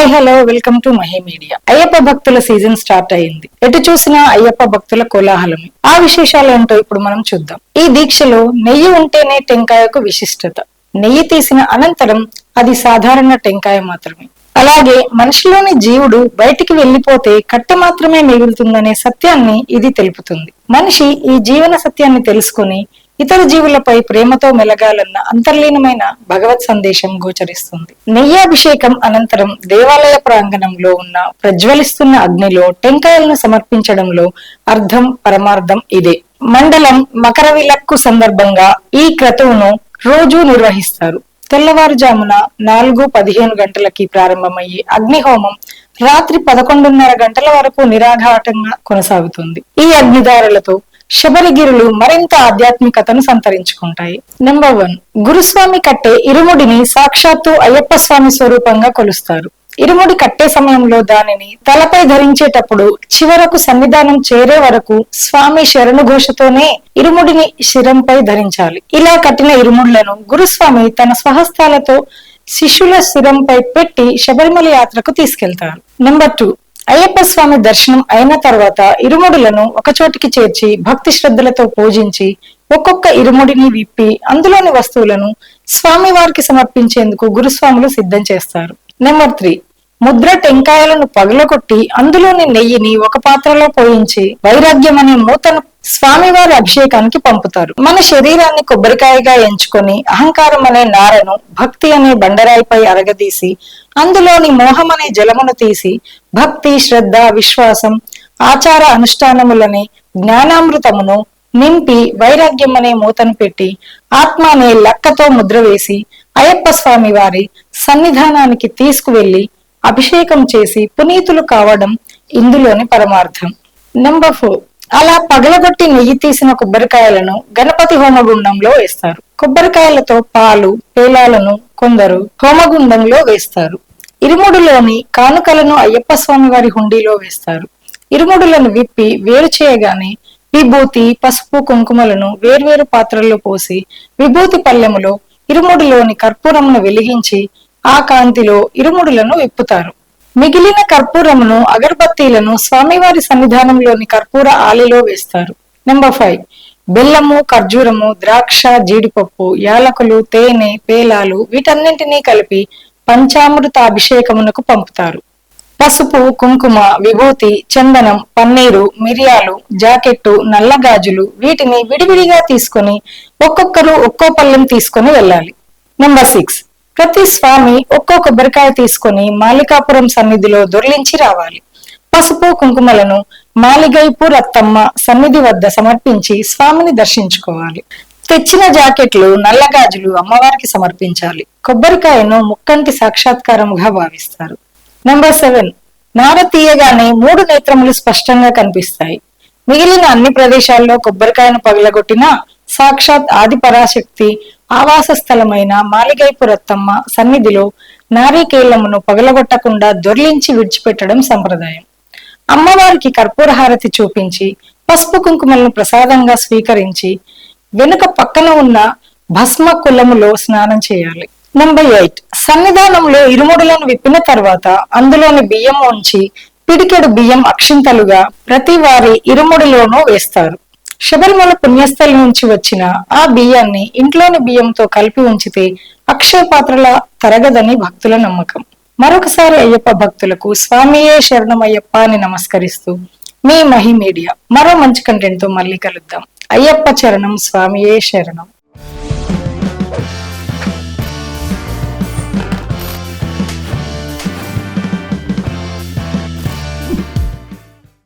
Hi hello welcome to Mahi media. Ayyappa భక్తుల season start అయింది. ఎటు చూసినా అయ్యప్ప భక్తుల కోలాహలమే. ఆ విశేషాలు ఏంటో ఇప్పుడు మనం చూద్దాం. ఈ దీక్షలో నెయ్యి ఉంటేనే టెంకాయకు విశిష్టత. నెయ్యి తీసిన అనంతరం అది సాధారణ టెంకాయ మాత్రమే. అలాగే మనిషిలోని జీవుడు బయటికి వెళ్లిపోతే కట్టె మాత్రమే మిగులుతుందనే సత్యాన్ని ఇది తెలుపుతుంది. మనిషి ఈ జీవన సత్యాన్ని తెలుసుకుని ఇతర జీవులపై ప్రేమతో మెలగాలన్న అంతర్లీనమైన భగవత్ సందేశం గోచరిస్తుంది. నెయ్యాభిషేకం అనంతరం దేవాలయ ప్రాంగణంలో ఉన్న ప్రజ్వలిస్తున్న అగ్నిలో టెంకాయలను సమర్పించడంలో అర్థం పరమార్థం ఇదే. మండలం మకర విలక్కు సందర్భంగా ఈ క్రతువును రోజూ నిర్వహిస్తారు. తెల్లవారుజామున 4:15 గంటలకి ప్రారంభమయ్యే అగ్నిహోమం రాత్రి 11:30 గంటల వరకు నిరాఘాటంగా కొనసాగుతుంది. ఈ అగ్నిదారులతో శబరిగిరులు మరింత ఆధ్యాత్మికతను సంతరించుకుంటాయి. నెంబర్ 1, గురుస్వామి కట్టే ఇరుముడిని సాక్షాత్తు అయ్యప్ప స్వామి స్వరూపంగా కొలుస్తారు. ఇరుముడి కట్టే సమయంలో దానిని తలపై ధరించేటప్పుడు చివరకు సన్నిధానం చేరే వరకు స్వామి శరణు ఘోషతోనే ఇరుముడిని శిరంపై ధరించాలి. ఇలా కట్టిన ఇరుముడులను గురుస్వామి తన స్వహస్తాలతో శిష్యుల శిరంపై పెట్టి శబరిమల యాత్రకు తీసుకెళ్తారు. నెంబర్ 2, అయ్యప్ప స్వామి దర్శనం అయిన తర్వాత ఇరుముడులను ఒకచోటికి చేర్చి భక్తి శ్రద్ధలతో పూజించి ఒక్కొక్క ఇరుముడిని విప్పి అందులోని వస్తువులను స్వామి వారికి సమర్పించేందుకు గురుస్వాములు సిద్ధం చేస్తారు. నెంబర్ 3, ముద్ర టెంకాయలను పగలగొట్టి అందులోని నెయ్యిని ఒక పాత్రలో పోయించి వైరాగ్యం అనే మూతను స్వామివారి అభిషేకానికి పంపుతారు. మన శరీరాన్ని కొబ్బరికాయగా ఎంచుకొని అహంకారం అనే నారను భక్తి అనే బండరాయిపై అరగదీసి అందులోని మోహం అనే జలమును తీసి భక్తి శ్రద్ధ విశ్వాసం ఆచార అనుష్ఠానములని జ్ఞానామృతమును నింపి వైరాగ్యం అనే మూతను పెట్టి ఆత్మ అనే లక్కతో ముద్ర వేసి అయ్యప్ప స్వామి వారి సన్నిధానానికి తీసుకువెళ్లి అభిషేకం చేసి పునీతులు కావడం ఇందులోని పరమార్థం. నెంబర్ 4, అలా పగలగొట్టి నెయ్యి తీసిన కొబ్బరికాయలను గణపతి హోమగుండంలో వేస్తారు. కొబ్బరికాయలతో పాలు పేలాలను కొందరు హోమగుండంలో వేస్తారు. ఇరుముడులోని కానుకలను అయ్యప్ప స్వామి వారి హుండీలో వేస్తారు. ఇరుముడులను విప్పి వేరు చేయగానే విభూతి పసుపు కుంకుమలను వేర్వేరు పాత్రల్లో పోసి విభూతి పల్లెములో ఇరుముడిలోని కర్పూరమును వెలిగించి ఆ కాంతిలో ఇరుముడులను విప్పుతారు. మిగిలిన కర్పూరమును అగరబత్తీలను స్వామివారి సన్నిధానంలోని కర్పూర ఆలిలో వేస్తారు. నెంబర్ 5, బెల్లము ఖర్జూరము ద్రాక్ష జీడిపప్పు యాలకులు తేనె పేలాలు వీటన్నింటినీ కలిపి పంచామృత అభిషేకమునకు పంపుతారు. పసుపు కుంకుమ విభూతి చందనం పన్నీరు మిరియాలు జాకెట్టు నల్లగాజులు వీటిని విడివిడిగా తీసుకుని ఒక్కొక్కరు ఒక్కో పళ్ళెం తీసుకుని వెళ్ళాలి. నెంబర్ 6, ప్రతి స్వామి ఒక్కో కొబ్బరికాయ తీసుకుని మాలికాపురం సన్నిధిలో దొర్లించి రావాలి. పసుపు కుంకుమలను మాలిగైపు రత్తమ్మ సన్నిధి వద్ద సమర్పించి స్వామిని దర్శించుకోవాలి. తెచ్చిన జాకెట్లు నల్లగాజులు అమ్మవారికి సమర్పించాలి. కొబ్బరికాయను ముక్కంటి సాక్షాత్కారముగా భావిస్తారు. నెంబర్ 7, నార తీయగానే 3 నేత్రములు స్పష్టంగా కనిపిస్తాయి. మిగిలిన అన్ని ప్రదేశాల్లో కొబ్బరికాయను పగలగొట్టినా సాక్షాత్ ఆది పరాశక్తి ఆవాస స్థలమైన మాలిగైపు రత్తమ్మ సన్నిధిలో నారీకేళ్లమును పగలగొట్టకుండా దొర్లించి విడిచిపెట్టడం సంప్రదాయం. అమ్మవారికి కర్పూర హారతి చూపించి పసుపు కుంకుమలను ప్రసాదంగా స్వీకరించి వెనుక పక్కన ఉన్న భస్మ కులములో స్నానం చేయాలి. నెంబర్ 8, సన్నిధానంలో ఇరుముడులను విప్పిన తర్వాత అందులోని బియ్యం ఉంచి పిడికెడు బియ్యం అక్షింతలుగా ప్రతి వారి ఇరుముడిలోనూ వేస్తారు. శబరిమల పుణ్యస్థలి నుంచి వచ్చిన ఆ బియ్యాన్ని ఇంట్లోని బియ్యంతో కలిపి ఉంచితే అక్షయ పాత్రల తరగదని భక్తుల నమ్మకం. మరొకసారి అయ్యప్ప భక్తులకు స్వామియే శరణమయ్యప్ప అని నమస్కరిస్తూ మీ మహి మీడియా మరో మంచి కంటెంట్ తో మళ్ళీ కలుద్దాం. అయ్యప్ప చరణం స్వామియే శరణం.